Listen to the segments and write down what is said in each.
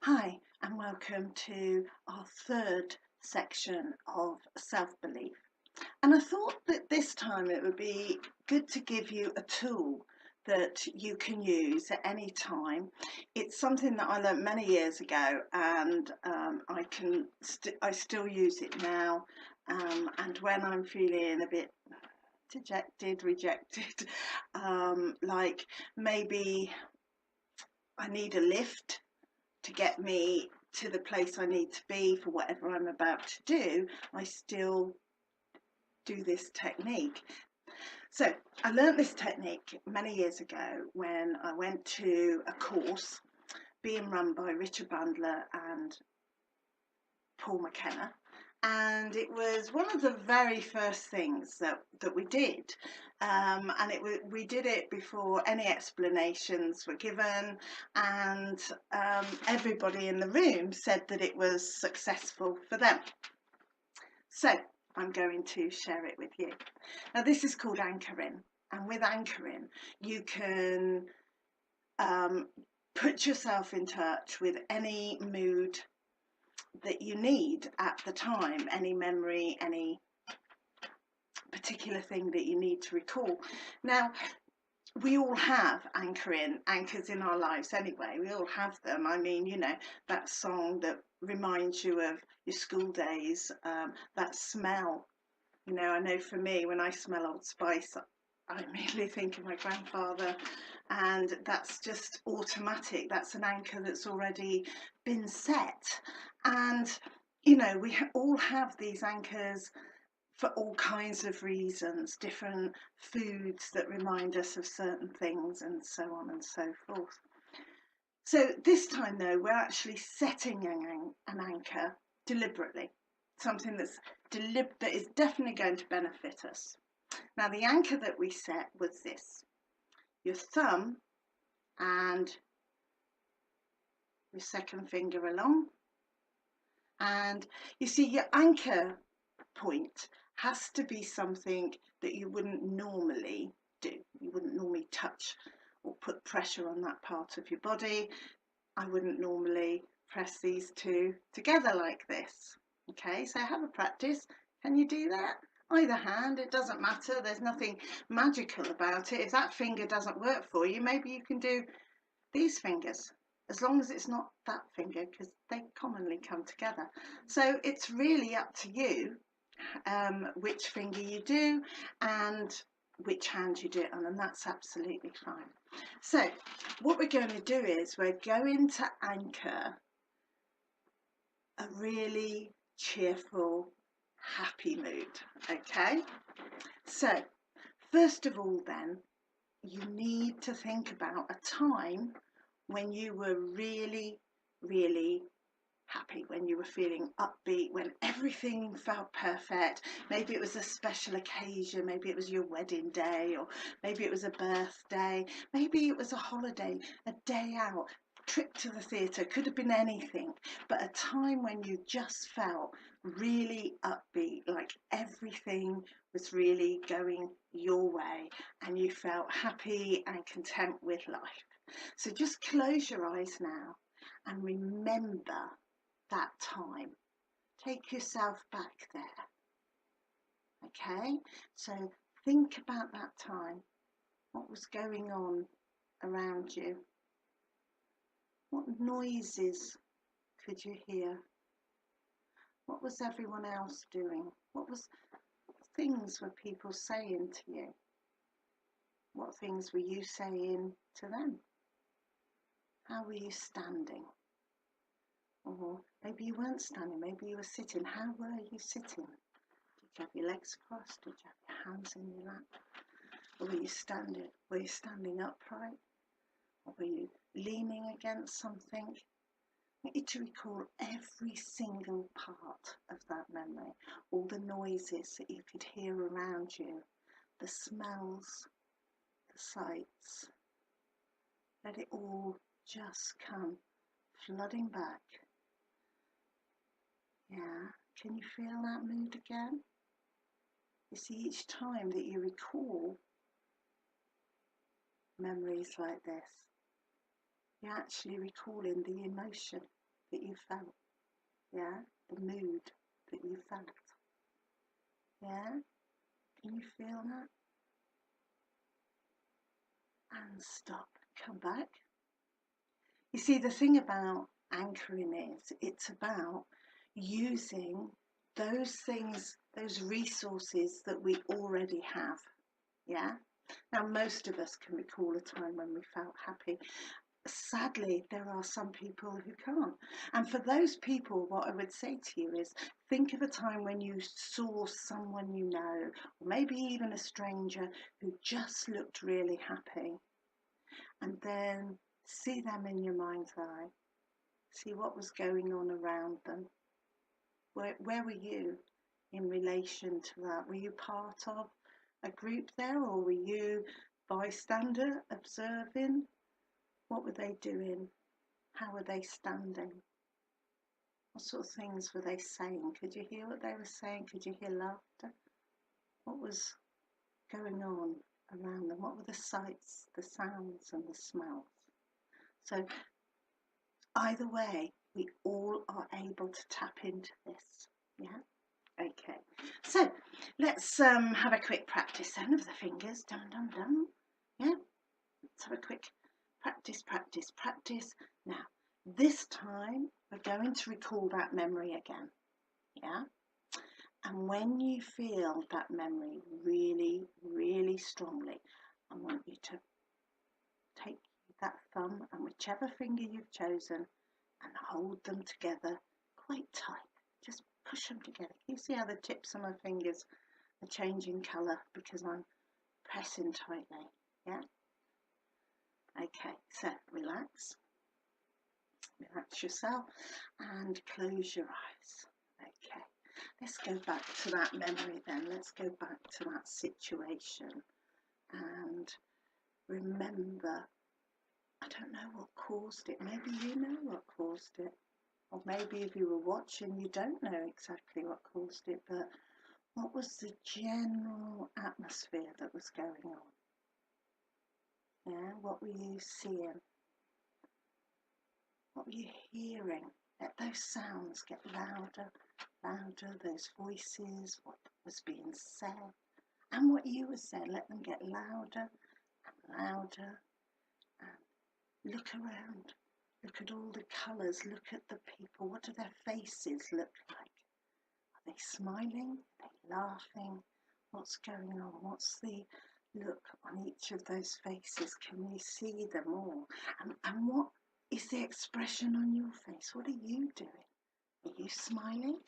Hi, and welcome to our third section of self-belief. And I thought that this time it would be good to give you a tool that you can use at any time. It's something that I learned many years ago, and I still use it now. And when I'm feeling a bit dejected, rejected, like maybe I need a lift to get me to the place I need to be for whatever I'm about to do, I still do this technique. So I learned this technique many years ago when I went to a course being run by Richard Bandler and Paul McKenna. And it was one of the very first things that we did. And we did it before any explanations were given, and everybody in the room said that it was successful for them. So I'm going to share it with you. Now this is called anchoring, and with anchoring you can put yourself in touch with any mood that you need at the time, any memory, any particular thing that you need to recall. Now, we all have anchors in our lives anyway. We all have them. I mean, you know, that song that reminds you of your school days, that smell. You know, I know for me, when I smell Old Spice, I immediately think of my grandfather, and that's just automatic. That's an anchor that's already been set. And, you know, we all have these anchors for all kinds of reasons, different foods that remind us of certain things, and so on and so forth. So this time though, we're actually setting an anchor deliberately, something that is definitely going to benefit us. Now the anchor that we set was this: your thumb and your second finger along. And you see, your anchor point has to be something that you wouldn't normally do. You wouldn't normally touch or put pressure on that part of your body. I wouldn't normally press these two together like this. Okay, so have a practice. Can you do that? Either hand, it doesn't matter. There's nothing magical about it. If that finger doesn't work for you, maybe you can do these fingers, as long as it's not that finger, because they commonly come together. So it's really up to you which finger you do and which hand you do it on, and that's absolutely fine. So what we're going to do is we're going to anchor a really cheerful, happy mood. Okay, so first of all then, you need to think about a time when you were really, really happy, when you were feeling upbeat, when everything felt perfect. Maybe it was a special occasion, maybe it was your wedding day, or maybe it was a birthday, maybe it was a holiday, a day out, trip to the theatre, could have been anything, but a time when you just felt really upbeat, like everything was really going your way and you felt happy and content with life. So just close your eyes now and remember that time. Take yourself back there. Okay, so think about that time. What was going on around you? What noises could you hear? What was everyone else doing? What things were people saying to you? What things were you saying to them? How were you standing? Or maybe you weren't standing, maybe you were sitting. How were you sitting? Did you have your legs crossed? Did you have your hands in your lap? Or were you standing? Were you standing upright? Or were you leaning against something? I want you to recall every single part of that memory, all the noises that you could hear around you, the smells, the sights. Let it all just come flooding back. Yeah, can you feel that mood again? You see, each time that you recall memories like this, you're actually recalling the emotion. that you felt. Yeah, the mood that you felt. Yeah, can you feel that? And stop, come back. You see, the thing about anchoring is it's about using those things, those resources that we already have. Yeah. Now, most of us can recall a time when we felt happy. Sadly, there are some people who can't. And for those people, what I would say to you is think of a time when you saw someone you know, or maybe even a stranger, who just looked really happy. And then see them in your mind's eye. See what was going on around them. Where were you in relation to that? Were you part of a group there, or were you bystander observing? What were they doing? How were they standing? What sort of things were they saying? Could you hear what they were saying? Could you hear laughter? What was going on around them? What were the sights, the sounds and the smells? So either way, we all are able to tap into this. Yeah. Okay. So let's have a quick practice then of the fingers. Dum dum dum. Yeah. Let's have a quick practice. Now, this time we're going to recall that memory again. Yeah. And when you feel that memory really, really strongly, I want you to take that thumb and whichever finger you've chosen and hold them together quite tight. Just push them together. Can you see how the tips of my fingers are changing colour because I'm pressing tightly? Yeah? Okay, so relax yourself and close your eyes. Okay, let's go back to that memory then. Let's go back to that situation and remember, I don't know what caused it. Maybe you know what caused it. Or maybe if you were watching, you don't know exactly what caused it, but what was the general atmosphere that was going on? Yeah, what were you seeing? What were you hearing? Let those sounds get louder, those voices, what was being said, and what you were saying, let them get louder and louder. And look around, look at all the colours, look at the people. What do their faces look like? Are they smiling? Are they laughing? What's going on? What's the look on each of those faces? Can you see them all? And what is the expression on your face? What are you doing? Are you smiling?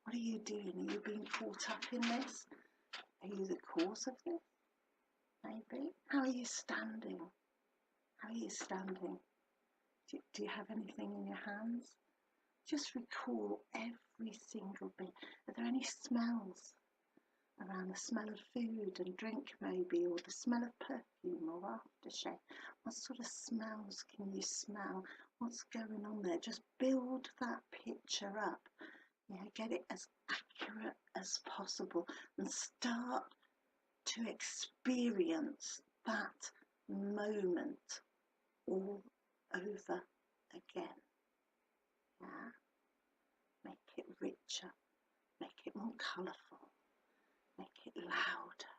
What are you doing? Are you being caught up in this? Are you the cause of this? Maybe. How are you standing? How are you standing? Do you have anything in your hands? Just recall every single bit. Are there any smells around? The smell of food and drink maybe, or the smell of perfume or aftershave? What sort of smells can you smell? What's going on there? Just build that picture up. Yeah, get it as accurate as possible and start to experience that moment all over again. Yeah. Make it richer, make it more colourful, make it louder,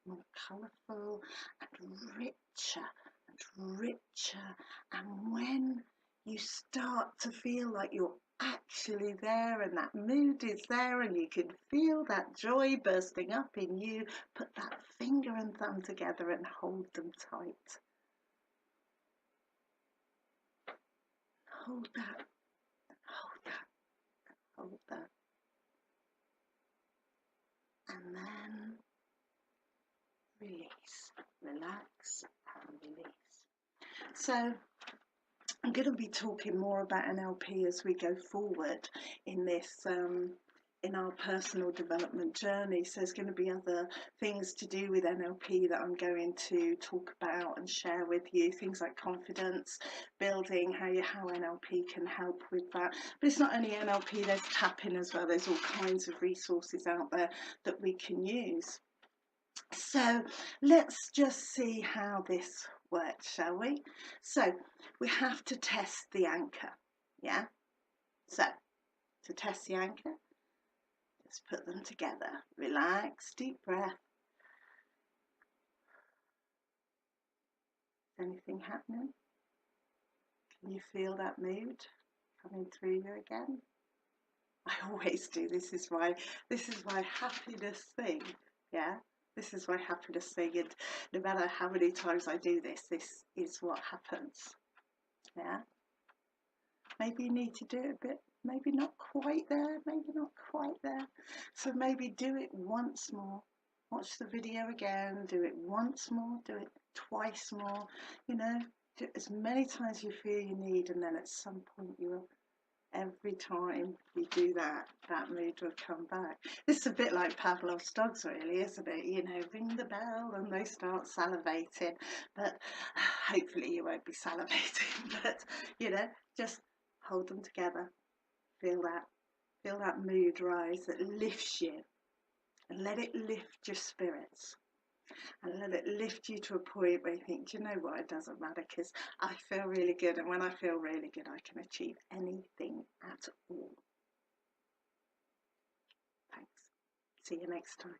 more colourful and richer and richer. And when you start to feel like you're actually there and that mood is there and you can feel that joy bursting up in you, put that finger and thumb together and hold them tight. Hold that, hold that, hold that. And then release, relax and release. So I'm going to be talking more about NLP as we go forward in this, in our personal development journey. So there's going to be other things to do with NLP that I'm going to talk about and share with you. Things like confidence building, how NLP can help with that. But it's not only NLP, there's tapping as well. There's all kinds of resources out there that we can use. So let's just see how this works, shall we? So we have to test the anchor. Yeah? So, to test the anchor, just put them together. Relax, deep breath. Is anything happening? Can you feel that mood coming through you again? I always do. This is my happiness thing. Yeah? This is my happiness thing, and no matter how many times I do this, this is what happens. Yeah? Maybe you need to do it a bit, maybe not quite there, maybe not quite there. So maybe do it once more. Watch the video again, do it once more, do it twice more, you know, do it as many times as you feel you need, and then at some point you will, every time you do that, that mood will come back. It's a bit like Pavlov's dogs, really, isn't it? You know, ring the bell and they start salivating, but hopefully you won't be salivating, but, you know, just hold them together. Feel that mood rise that lifts you, and let it lift your spirits, and let it lift you to a point where you think, do you know what, it doesn't matter, because I feel really good, and when I feel really good I can achieve anything at all. Thanks. See you next time.